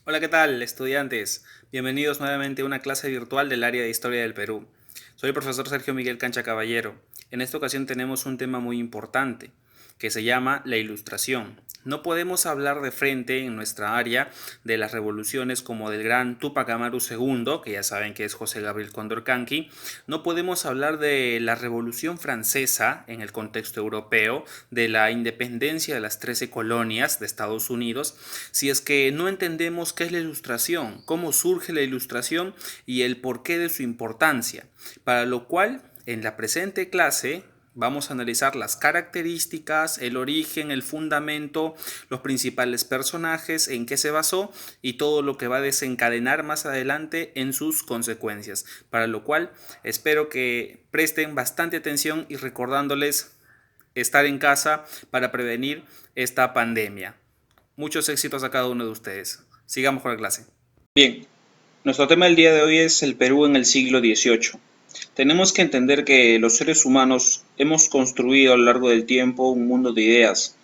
Hola, ¿qué tal, estudiantes? Bienvenidos nuevamente a una clase virtual del área de Historia del Perú. Soy el profesor Sergio Miguel Cancha Caballero. En esta ocasión tenemos un tema muy importante, que se llama la Ilustración. No podemos hablar de frente en nuestra área de las revoluciones como del gran Túpac Amaru II, que ya saben que es José Gabriel Condorcanqui. No podemos hablar de la Revolución Francesa en el contexto europeo, de la independencia de las 13 colonias de Estados Unidos, si es que no entendemos qué es la ilustración, cómo surge la ilustración y el porqué de su importancia. Para lo cual, en la presente clase vamos a analizar las características, el origen, el fundamento, los principales personajes, en qué se basó y todo lo que va a desencadenar más adelante en sus consecuencias. Para lo cual espero que presten bastante atención y recordándoles estar en casa para prevenir esta pandemia. Muchos éxitos a cada uno de ustedes. Sigamos con la clase. Bien, nuestro tema del día de hoy es el Perú en el siglo XVIII. Tenemos que entender que los seres humanos hemos construido a lo largo del tiempo un mundo de ideas.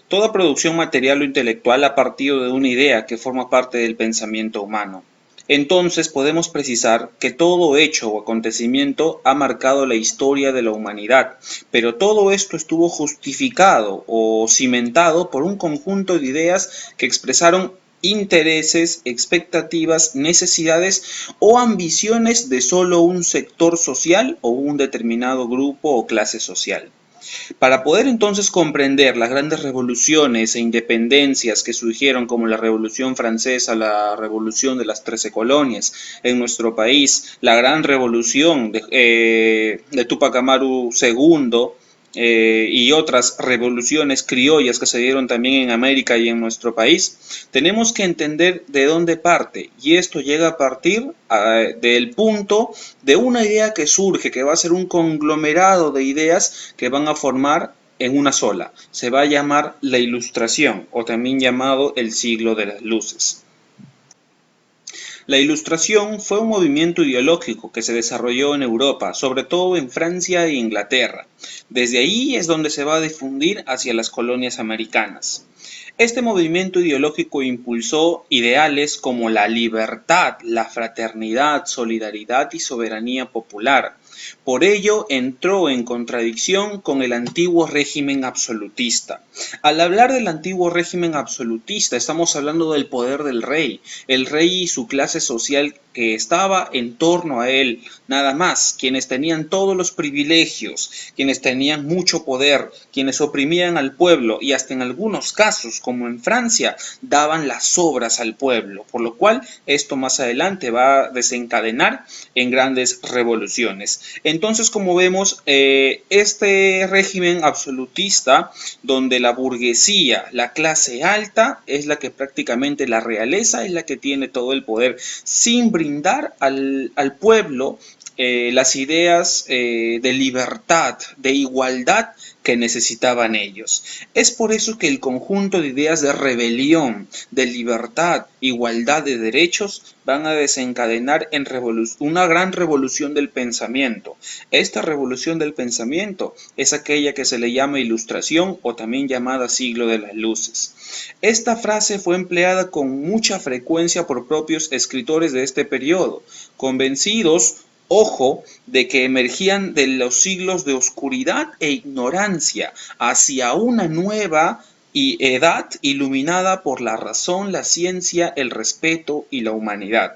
Toda producción material o intelectual ha partido de una idea que forma parte del pensamiento humano. Entonces podemos precisar que todo hecho o acontecimiento ha marcado la historia de la humanidad, pero todo esto estuvo justificado o cimentado por un conjunto de ideas que expresaron intereses, expectativas, necesidades o ambiciones de solo un sector social o un determinado grupo o clase social. Para poder entonces comprender las grandes revoluciones e independencias que surgieron como la Revolución Francesa, la Revolución de las 13 colonias en nuestro país, la gran revolución de Túpac Amaru II, y otras revoluciones criollas que se dieron también en América y en nuestro país, tenemos que entender de dónde parte. Y esto llega a partir del punto de una idea que surge, que va a ser un conglomerado de ideas que van a formar en una sola. Se va a llamar la Ilustración, o también llamado el siglo de las luces. La Ilustración fue un movimiento ideológico que se desarrolló en Europa, sobre todo en Francia e Inglaterra. Desde ahí es donde se va a difundir hacia las colonias americanas. Este movimiento ideológico impulsó ideales como la libertad, la fraternidad, solidaridad y soberanía popular. Por ello entró en contradicción con el antiguo régimen absolutista. Al hablar del antiguo régimen absolutista, estamos hablando del poder del rey, el rey y su clase social que estaba en torno a él, nada más, quienes tenían todos los privilegios, quienes tenían mucho poder, quienes oprimían al pueblo y hasta en algunos casos, como en Francia, daban las obras al pueblo, por lo cual esto más adelante va a desencadenar en grandes revoluciones. Entonces, como vemos, este régimen absolutista, donde la burguesía, la clase alta, es la que prácticamente la realeza, es la que tiene todo el poder, sin brindar al pueblo las ideas de libertad, de igualdad que necesitaban ellos. Es por eso que el conjunto de ideas de rebelión, de libertad, igualdad de derechos van a desencadenar en una gran revolución del pensamiento. Esta revolución del pensamiento es aquella que se le llama Ilustración o también llamada Siglo de las Luces. Esta frase fue empleada con mucha frecuencia por propios escritores de este periodo, convencidos, ojo, de que emergían de los siglos de oscuridad e ignorancia hacia una nueva y edad iluminada por la razón, la ciencia, el respeto y la humanidad.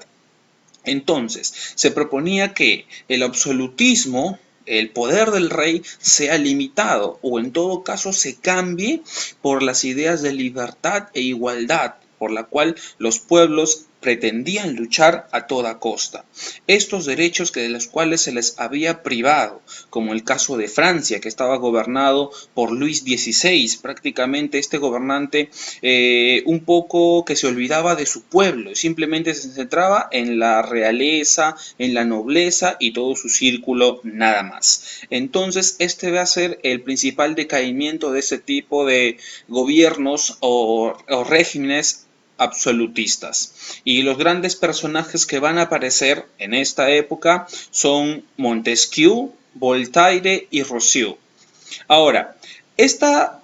Entonces, se proponía que el absolutismo, el poder del rey, sea limitado o en todo caso se cambie por las ideas de libertad e igualdad, por la cual los pueblos pretendían luchar a toda costa. Estos derechos que de los cuales se les había privado, como el caso de Francia, que estaba gobernado por Luis XVI, prácticamente este gobernante un poco que se olvidaba de su pueblo, simplemente se centraba en la realeza, en la nobleza y todo su círculo nada más. Entonces este va a ser el principal decaimiento de ese tipo de gobiernos o regímenes absolutistas. Y los grandes personajes que van a aparecer en esta época son Montesquieu, Voltaire y Rousseau. Ahora, esta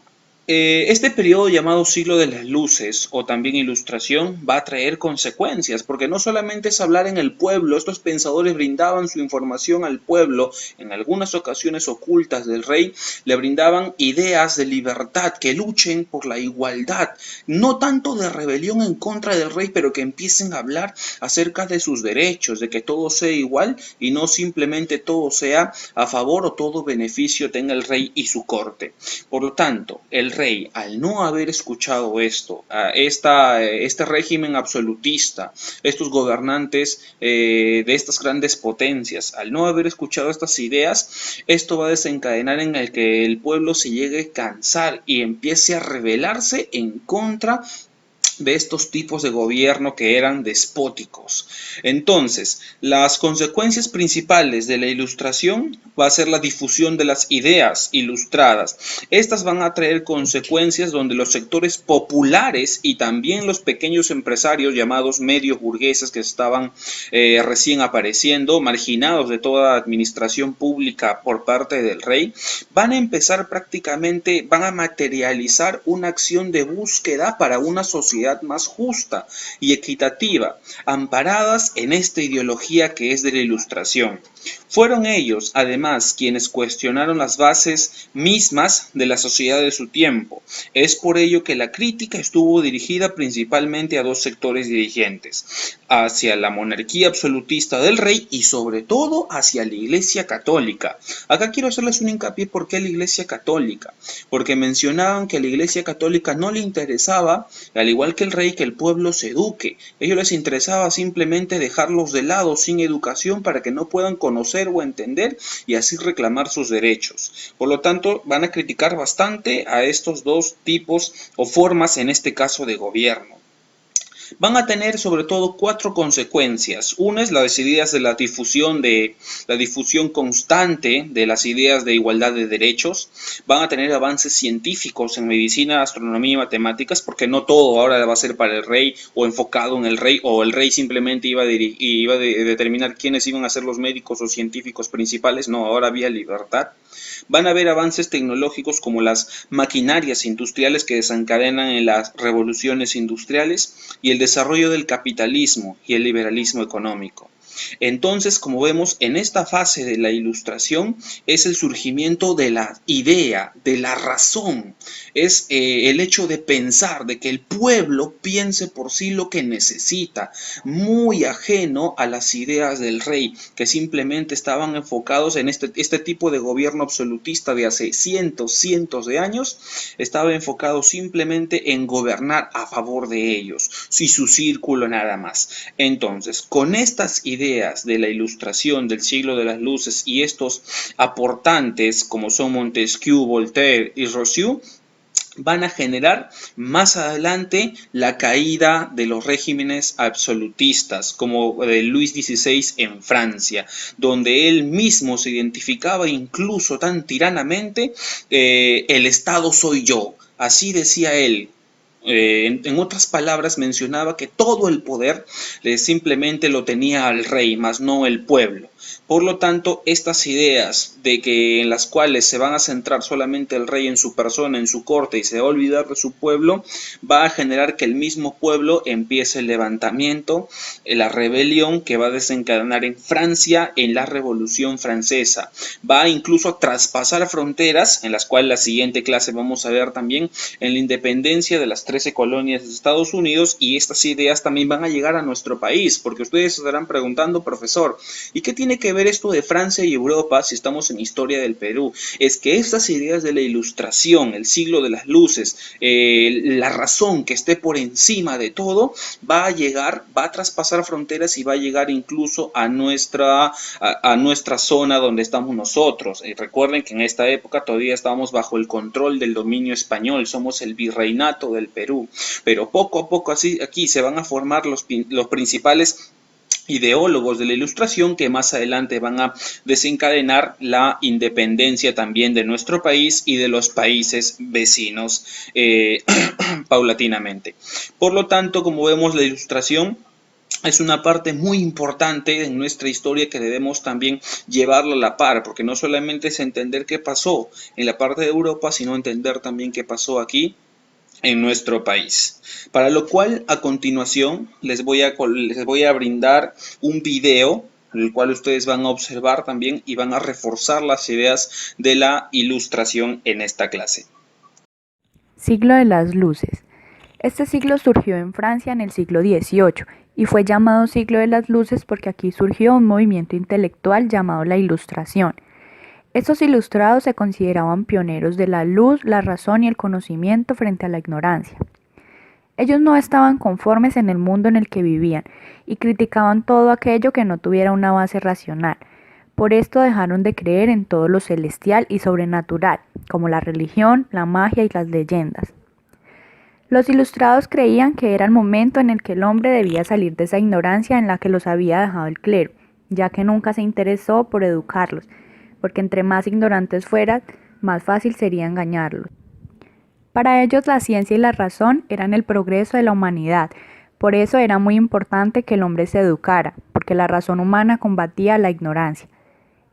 Este periodo llamado siglo de las luces o también ilustración va a traer consecuencias, porque no solamente es hablar en el pueblo, estos pensadores brindaban su información al pueblo, en algunas ocasiones ocultas del rey, le brindaban ideas de libertad, que luchen por la igualdad, no tanto de rebelión en contra del rey, pero que empiecen a hablar acerca de sus derechos, de que todo sea igual y no simplemente todo sea a favor o todo beneficio tenga el rey y su corte. Por lo tanto, el rey, al no haber escuchado esto, este régimen absolutista, estos gobernantes de estas grandes potencias, al no haber escuchado estas ideas, esto va a desencadenar en el que el pueblo se llegue a cansar y empiece a rebelarse en contra de estos tipos de gobierno que eran despóticos. Entonces, las consecuencias principales de la ilustración va a ser la difusión de las ideas ilustradas. Estas van a traer consecuencias donde los sectores populares y también los pequeños empresarios llamados medios burgueses que estaban recién apareciendo, marginados de toda administración pública por parte del rey, van a empezar prácticamente, van a materializar una acción de búsqueda para una sociedad más justa y equitativa, amparadas en esta ideología que es de la ilustración. Fueron ellos, además, quienes cuestionaron las bases mismas de la sociedad de su tiempo. Es por ello que la crítica estuvo dirigida principalmente a dos sectores dirigentes, hacia la monarquía absolutista del rey y sobre todo hacia la Iglesia Católica. Acá quiero hacerles un hincapié por qué la Iglesia Católica, porque mencionaban que a la Iglesia Católica no le interesaba, al igual que el rey, que el pueblo se eduque. A ellos les interesaba simplemente dejarlos de lado sin educación para que no puedan conocer o entender y así reclamar sus derechos. Por lo tanto, van a criticar bastante a estos dos tipos o formas, en este caso, de gobierno. Van a tener sobre todo cuatro consecuencias. Una es las ideas de la difusión constante de las ideas de igualdad de derechos. Van a tener avances científicos en medicina, astronomía y matemáticas, porque no todo ahora va a ser para el rey o enfocado en el rey, o el rey simplemente iba a determinar quiénes iban a ser los médicos o científicos principales. No, ahora había libertad. Van a haber avances tecnológicos como las maquinarias industriales que desencadenan en las revoluciones industriales y el desarrollo del capitalismo y el liberalismo económico. Entonces, como vemos, en esta fase de la ilustración es el surgimiento de la idea, de la razón, es el hecho de pensar, de que el pueblo piense por sí lo que necesita, muy ajeno a las ideas del rey, que simplemente estaban enfocados en este tipo de gobierno absolutista de hace cientos de años, estaba enfocado simplemente en gobernar a favor de ellos, y su círculo nada más. Entonces, con estas ideas de la ilustración del siglo de las luces y estos aportantes como son Montesquieu, Voltaire y Rousseau, van a generar más adelante la caída de los regímenes absolutistas, como de Luis XVI en Francia, donde él mismo se identificaba incluso tan tiranamente, el Estado soy yo, así decía él. En otras palabras, mencionaba que todo el poder simplemente lo tenía al rey, más no el pueblo. Por lo tanto, estas ideas de que en las cuales se van a centrar solamente el rey en su persona, en su corte, y se va a olvidar de su pueblo, va a generar que el mismo pueblo empiece el levantamiento, la rebelión que va a desencadenar en Francia en la Revolución Francesa. Va incluso a traspasar fronteras, en las cuales la siguiente clase vamos a ver también, en la independencia de las 13 colonias de Estados Unidos, y estas ideas también van a llegar a nuestro país, porque ustedes se estarán preguntando, profesor, ¿y qué tiene que ver esto de Francia y Europa si estamos en historia del Perú? Es que estas ideas de la ilustración, el siglo de las luces, la razón que esté por encima de todo, va a llegar, va a traspasar fronteras y va a llegar incluso a nuestra zona donde estamos nosotros. Y recuerden que en esta época todavía estábamos bajo el control del dominio español, somos el virreinato del Perú, pero poco a poco así aquí se van a formar los principales ideólogos de la ilustración que más adelante van a desencadenar la independencia también de nuestro país y de los países vecinos paulatinamente. Por lo tanto, como vemos, la ilustración es una parte muy importante en nuestra historia que debemos también llevarla a la par, porque no solamente es entender qué pasó en la parte de Europa, sino entender también qué pasó aquí en nuestro país. Para lo cual, a continuación, les voy a brindar un video, el cual ustedes van a observar también y van a reforzar las ideas de la ilustración en esta clase. Siglo de las Luces. Este siglo surgió en Francia en el siglo XVIII y fue llamado Siglo de las Luces porque aquí surgió un movimiento intelectual llamado la Ilustración. Estos ilustrados se consideraban pioneros de la luz, la razón y el conocimiento frente a la ignorancia. Ellos no estaban conformes en el mundo en el que vivían y criticaban todo aquello que no tuviera una base racional. Por esto dejaron de creer en todo lo celestial y sobrenatural, como la religión, la magia y las leyendas. Los ilustrados creían que era el momento en el que el hombre debía salir de esa ignorancia en la que los había dejado el clero, ya que nunca se interesó por educarlos, porque entre más ignorantes fueran, más fácil sería engañarlos. Para ellos la ciencia y la razón eran el progreso de la humanidad, por eso era muy importante que el hombre se educara, porque la razón humana combatía la ignorancia,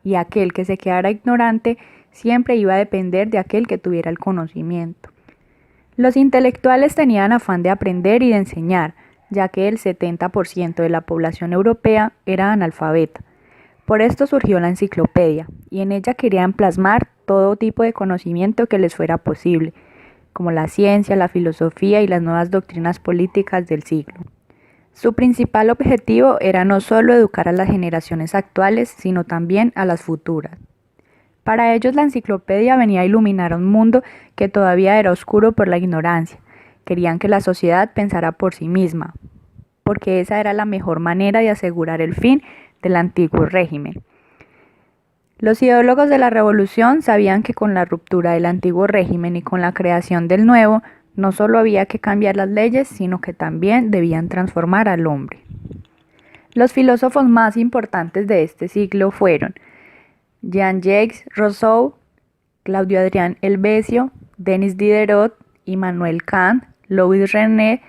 y aquel que se quedara ignorante siempre iba a depender de aquel que tuviera el conocimiento. Los intelectuales tenían afán de aprender y de enseñar, ya que el 70% de la población europea era analfabeta. Por esto surgió la enciclopedia, y en ella querían plasmar todo tipo de conocimiento que les fuera posible, como la ciencia, la filosofía y las nuevas doctrinas políticas del siglo. Su principal objetivo era no solo educar a las generaciones actuales, sino también a las futuras. Para ellos la enciclopedia venía a iluminar un mundo que todavía era oscuro por la ignorancia. Querían que la sociedad pensara por sí misma, porque esa era la mejor manera de asegurar el fin del antiguo régimen. Los ideólogos de la revolución sabían que con la ruptura del antiguo régimen y con la creación del nuevo, no solo había que cambiar las leyes, sino que también debían transformar al hombre. Los filósofos más importantes de este siglo fueron Jean-Jacques Rousseau, Claudio Adrián Helvecio, Denis Diderot, Immanuel Kant, Louis René,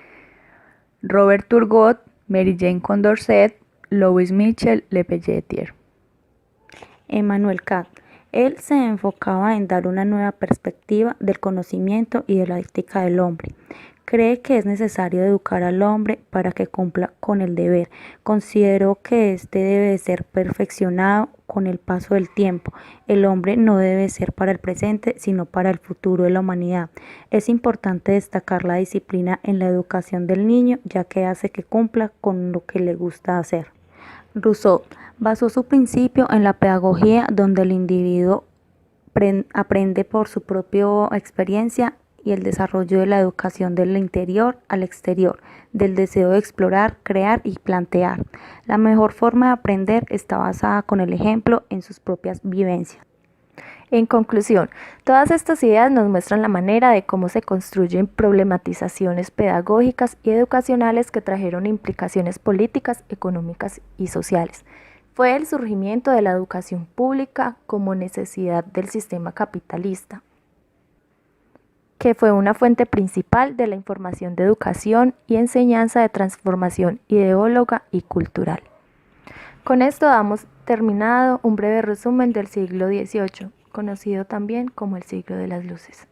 Robert Turgot, Mary Jane Condorcet, Louis Michel Le Pelletier. Immanuel Kant. Él se enfocaba en dar una nueva perspectiva del conocimiento y de la ética del hombre. Cree que es necesario educar al hombre para que cumpla con el deber. Consideró que éste debe ser perfeccionado con el paso del tiempo. El hombre no debe ser para el presente, sino para el futuro de la humanidad. Es importante destacar la disciplina en la educación del niño, ya que hace que cumpla con lo que le gusta hacer. Rousseau basó su principio en la pedagogía, donde el individuo aprende por su propia experiencia y el desarrollo de la educación del interior al exterior, del deseo de explorar, crear y plantear. La mejor forma de aprender está basada con el ejemplo en sus propias vivencias. En conclusión, todas estas ideas nos muestran la manera de cómo se construyen problematizaciones pedagógicas y educacionales que trajeron implicaciones políticas, económicas y sociales. Fue el surgimiento de la educación pública como necesidad del sistema capitalista, que fue una fuente principal de la información de educación y enseñanza de transformación ideológica y cultural. Con esto damos terminado un breve resumen del siglo XVIII, conocido también como el siglo de las luces.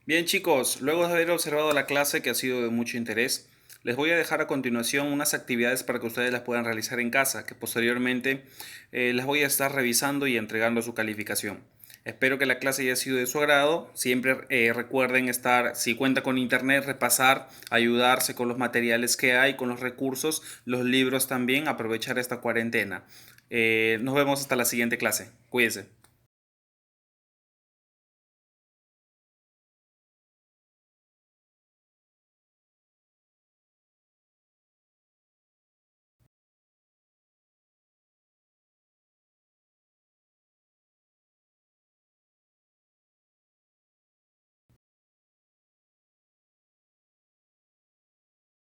Bien chicos, luego de haber observado la clase que ha sido de mucho interés, les voy a dejar a continuación unas actividades para que ustedes las puedan realizar en casa, que posteriormente las voy a estar revisando y entregando su calificación. Espero que la clase haya sido de su agrado. Siempre recuerden estar, si cuenta con internet, repasar, ayudarse con los materiales que hay, con los recursos, los libros también, aprovechar esta cuarentena. Nos vemos hasta la siguiente clase. Cuídense.